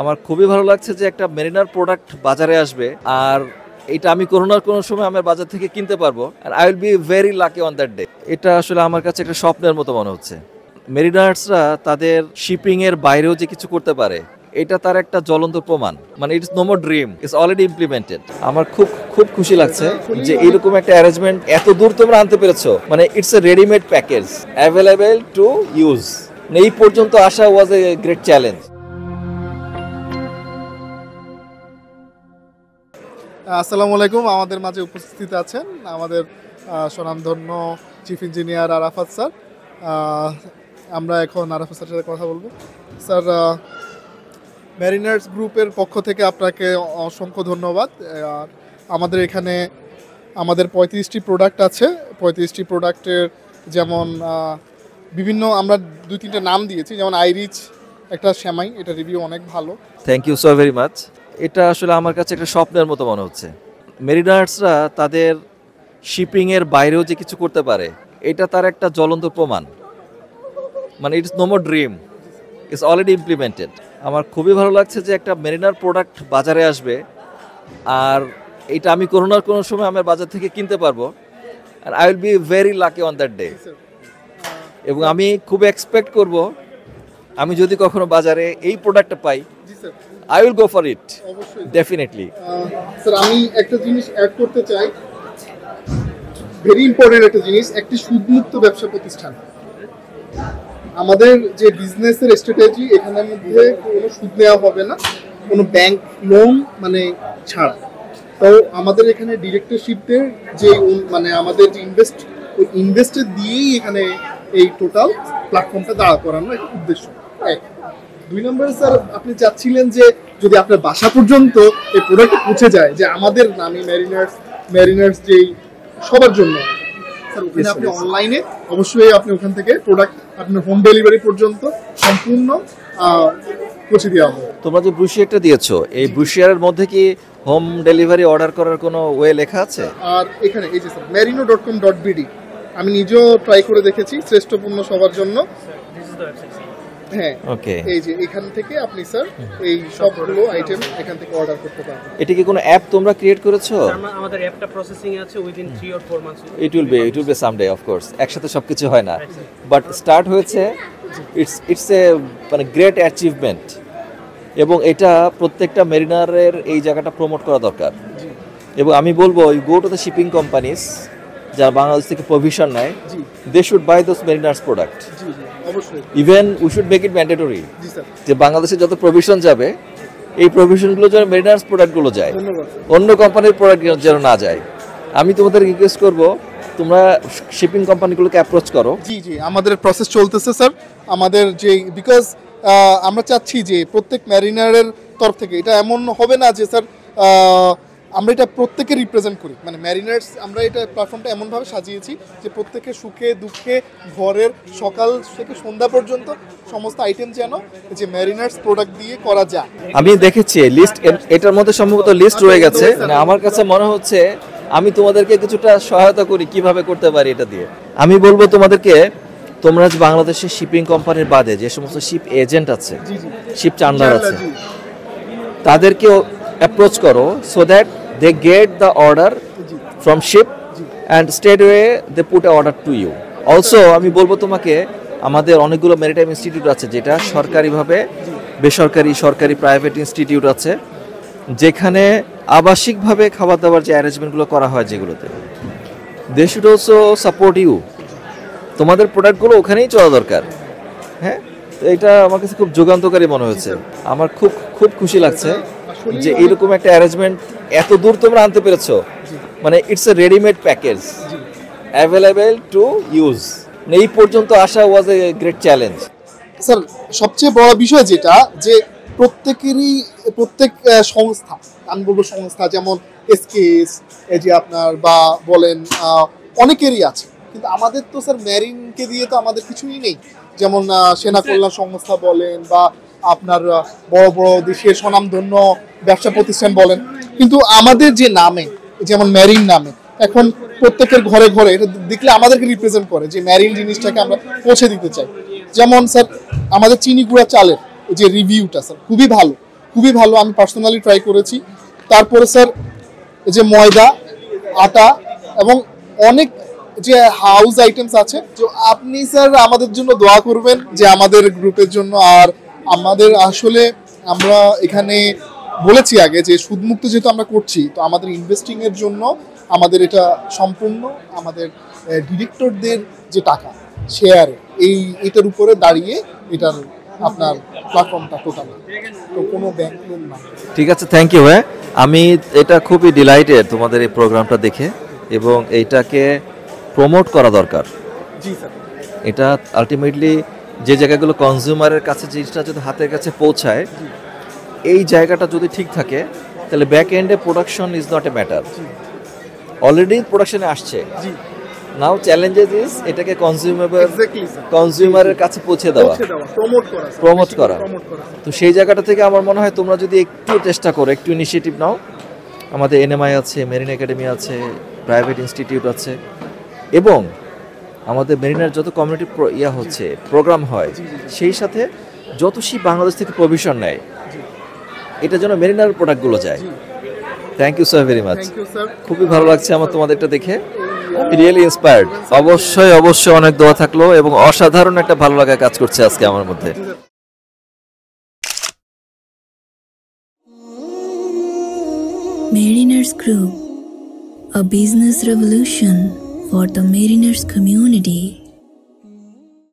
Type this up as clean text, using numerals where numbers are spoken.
আমার খুবই ভালো লাগছে যে একটা মেরিনার প্রোডাক্ট বাজারে আসবে, আর এটা আমি কোনো না কোনো সময় আমার বাজার থেকে কিনতে পারবো, আর I will be very lucky on that day. এটা আসলে আমার কাছে একটা স্বপ্নের মতো মনে হচ্ছে। মেরিনার্সরা তাদের শিপিং এর বাইরেও যে কিছু করতে পারে, এটা তার একটা জ্বলন্ত প্রমাণ। মানে it's no more dream, it's already implemented. আমার খুব খুব খুশি লাগছে যে এইরকম একটা অ্যারেঞ্জমেন্ট এত দূর তোমরা আনতে পেরেছো। মানে it's a readymade package available to use. এই পর্যন্ত আসা ওয়াজ এ গ্রেট চ্যালেঞ্জ। আসসালামু আলাইকুম। আমাদের মাঝে উপস্থিত আছেন আমাদের স্বনামধন্য চিফ ইঞ্জিনিয়ার আরাফাত স্যার। আমরা এখন আরাফাত স্যারের সাথে কথা বলবো। স্যার, মেরিনার্স গ্রুপের পক্ষ থেকে আপনাকে অসংখ্য ধন্যবাদ। আমাদের এখানে আমাদের 35টি প্রোডাক্ট আছে। 35টি প্রোডাক্টের যেমন বিভিন্ন আমরা 2-3টা নাম দিয়েছি, যেমন আইরিচ একটা সেমাই, এটা রিভিউ অনেক ভালো। Thank you so very much. এটা আসলে আমার কাছে একটা স্বপ্নের মতো মনে হচ্ছে। মেরিনার্সরা তাদের শিপিং এর বাইরেও যে কিছু করতে পারে, এটা তার একটা জ্বলন্ত প্রমাণ। মানে it's no more dream, it's already implemented. আমার খুবই ভালো লাগছে যে একটা মেরিনার প্রোডাক্ট বাজারে আসবে, আর এটা আমি কোনো না কোনো সময় আমার বাজার থেকে কিনতে পারবো, আর I will be very lucky on that day. এবং আমি খুব এক্সপেক্ট করব আমি যদি কখনো বাজারে এই প্রোডাক্টটা পাই, I will go for it. Definitely. Sir, আমি একটা জিনিস অ্যাড করতে চাই, ভেরি ইম্পর্টেন্ট একটা জিনিস, একটি সুদমুক্ত ব্যবসা প্রতিষ্ঠান। আমাদের যে বিজনেসের স্ট্র্যাটেজি, এখানের মধ্যে কোনো সুদ নেওয়া হবে না, কোনো ব্যাংক লোন মানে ছাড়া। তো আমাদের এখানে ডিরেক্টরশিপদের যে মানে আমাদের যে ওই ইনভেস্টর দিয়েই এখানে এই টোটাল প্ল্যাটফর্মটা দাঁড়া করানোর একটা উদ্দেশ্য। 2 নম্বরে স্যার, আপনি চাচ্ছিলেন যে যদি আপনার বাসা পর্যন্ত এই প্রোডাক্ট পৌঁছে যায়, যে আমাদের নামে মেরিনার্স যেই সবার জন্য স্যার, ওখানে আপনি অনলাইনে অবশ্যই আপনি ওখান থেকে প্রোডাক্ট আপনার হোম ডেলিভারি পর্যন্ত সম্পূর্ণ পৌঁছে দেওয়া হবে। তোমরা যে ব্রুশিয়ারটা দিয়েছো, এই ব্রুশিয়ারের মধ্যে কি হোম ডেলিভারি অর্ডার করার কোনো ওয়ে লেখা আছে? আর এখানে এই যে স্যার merino.com.bd, আমি নিজেও ট্রাই করে দেখেছি, শ্রেষ্ঠ পণ্য সবার জন্য। হ্যাঁ, ওকে। এই যে এখান থেকে আপনি স্যার এই সবগুলো আইটেম এখান থেকে অর্ডার করতে পারবেন। এটা কি কোনো অ্যাপ তোমরা ক্রিয়েট করেছো? আমাদের অ্যাপটা প্রসেসিং এ আছে, within 3 or 4 months it will be someday, of course. একসাথে সবকিছু হয় না, বাট স্টার্ট হয়েছে। ইটস এ মানে গ্রেট অ্যাচিভমেন্ট, এবং এটা প্রত্যেকটা মেরিনারের এই জায়গাটা প্রমোট করা দরকার। এবং আমি বলবো, you go to the shipping companies যারা বাংলাদেশ থেকে প্রভিশন নেয়, they should buy those mariners product. Even we should make it mandatory যে বাংলাদেশে যত প্রভিশন যাবে, এই প্রভিশনগুলো যেন মেরিনার্স প্রোডাক্টগুলো যায়, অন্য কোম্পানির প্রোডাক্ট যেন না যায়। আমি তোমাদের রিকোয়েস্ট করব, তোমরা শিপিং কোম্পানিগুলোকে অ্যাপ্রোচ করো। জি, আমাদের প্রসেস চলতেছে স্যার। আমাদের যে বিকজ আমরা চাচ্ছি যে প্রত্যেক ম্যারিনারের তরফ থেকে, এটা এমন হবে না যে স্যার আমরা এটা প্রত্যেকে রিপ্রেজেন্ট করি, মানে ম্যারিনার্স আমরা এটা প্ল্যাটফর্মটা এমনভাবে সাজিয়েছি যে প্রত্যেকের সুখে দুঃখে ঘরের সকাল থেকে সন্ধ্যা পর্যন্ত সমস্ত আইটেম যেন যে ম্যারিনার্স প্রোডাক্ট দিয়ে করা যায়। আমি দেখেছি লিস্ট, এটার মধ্যে সম্ভবত লিস্ট রয়ে গেছে। মানে আমার কাছে মনে হচ্ছে আমি তোমাদেরকে কিছুটা সহায়তা করি কিভাবে করতে পারি এটা দিয়ে। আমি বলবো তোমাদেরকে, তোমরা যে বাংলাদেশের শিপিং কোম্পানির বাদে যে সমস্ত শিপ এজেন্ট আছে, শিপ চান্ডার আছে, তাদেরকে অ্যাপ্রোচ করো, so that they get the order from ship and straight away they put a order to you. Also আমি বলবো তোমাকে, আমাদের অনেকগুলো মেরিটাইম ইনস্টিটিউট আছে, যেটা সরকারিভাবে, বেসরকারি, সরকারি, প্রাইভেট ইনস্টিটিউট আছে, যেখানে আবাসিকভাবে খাবার দাবার যে অ্যারেঞ্জমেন্টগুলো করা হয়, যেগুলোতে they should also support you. তোমাদের প্রোডাক্টগুলো ওখানেই চলা দরকার। হ্যাঁ, এটা আমার কাছে খুব যুগান্তকারী মনে হয়েছে। আমার খুব খুব খুশি লাগছে যে এইরকম একটা অ্যারেঞ্জমেন্ট এত দূর তোমরা আনতে পেরেছো। মানে it's a readymade package available to use. এই পর্যন্ত আসা ওয়াজ এ গ্রেট চ্যালেঞ্জ। স্যার, সবচেয়ে বড় বিষয় যেটা, যে প্রত্যেক সংস্থা, আমি বলবো সংস্থা যেমন এসকেএস, এই যে আপনার বা বলেন অনেকেরই আছে, কিন্তু আমাদের তো স্যার ম্যারিনকে দিয়ে তো আমাদের কিছুই নেই। যেমন সেনা কল্যাণ সংস্থা বলেন বা আপনার বড় বড় দেশের স্বনামধন্য ব্যবসা প্রতিষ্ঠান বলেন, কিন্তু আমাদের যে নামে, যেমন ম্যারিন নামে, এখন প্রত্যেকের ঘরে ঘরে এটা দেখলে আমাদেরকে রিপ্রেজেন্ট করে যে ম্যারিন জিনিসটাকে আমরা পৌঁছে দিতে চাই। যেমন স্যার, আমাদের চিনি গুঁড়া চালের যে রিভিউটা স্যার খুবই ভালো, খুবই ভালো, আমি পার্সোনালি ট্রাই করেছি। তারপরে স্যার এই যে ময়দা, আটা এবং অনেক যে হাউস আইটেমস আছে, তো আপনি স্যার আমাদের জন্য দোয়া করবেন যে আমাদের গ্রুপের জন্য। আর আমাদের আসলে আমরা এখানে বলেছি আগে যে সুদমুক্ত যেহেতু আমরা করছি, তো আমাদের ইনভেস্টিং এর জন্য আমাদের এটা সম্পূর্ণ আমাদের ডিরেক্টরদের যে টাকা শেয়ার এটার উপরে দাঁড়িয়ে এটার আপনার প্ল্যাটফর্মটা টোটাল, তো কোনো ব্যাংক লোন না। ঠিক আছে, থ্যাংক ইউ। হ্যাঁ, আমি এটা খুবই ডিলাইটেড তোমাদের এই প্রোগ্রামটা দেখে, এবং এইটাকে প্রমোট করা দরকার। জি স্যার। এটা আলটিমেটলি যে জায়গাগুলো কনজিউমারের কাছে জিনিসটা যদি হাতের কাছে পৌঁছায়, এই জায়গাটা যদি ঠিক থাকে, তাহলে ব্যাক এন্ডে production is not a matter. Already প্রোডাকশনে আসছে, জি নাও চ্যালেঞ্জেস ইজ এটাকে এক্স্যাক্টলি স্যার, কনজিউমারের কাছে পৌঁছে দেওয়া, প্রমোট করা। তো সেই জায়গাটা থেকে আমার মনে হয় তোমরা যদি একটু চেষ্টা করো, একটু ইনিশিয়েটিভ নাও, আমাদের এনএমআই আছে, মেরিন একাডেমি আছে, প্রাইভেট ইনস্টিটিউট আছে, এবং আমাদের মেরিনার যত কমিউনিটি হচ্ছে প্রোগ্রাম হয়, সেই সাথে যত সেই বাংলাদেশ থেকে প্রভিশন নেয়, এটা যেন মেরিনার প্রোডাক্টগুলো যায়। Thank you so very much. Thank you sir. খুবই ভালো লাগছে আমার তোমাদেরটা দেখে, রিয়েলি ইন্সপায়ার্ড। অবশ্যই অবশ্যই অনেক দোয়া থাকলো, এবং অসাধারণ একটা ভালো লাগা কাজ করছে আজকে আমার মধ্যে। Mariners Group, a business revolution for the mariners community.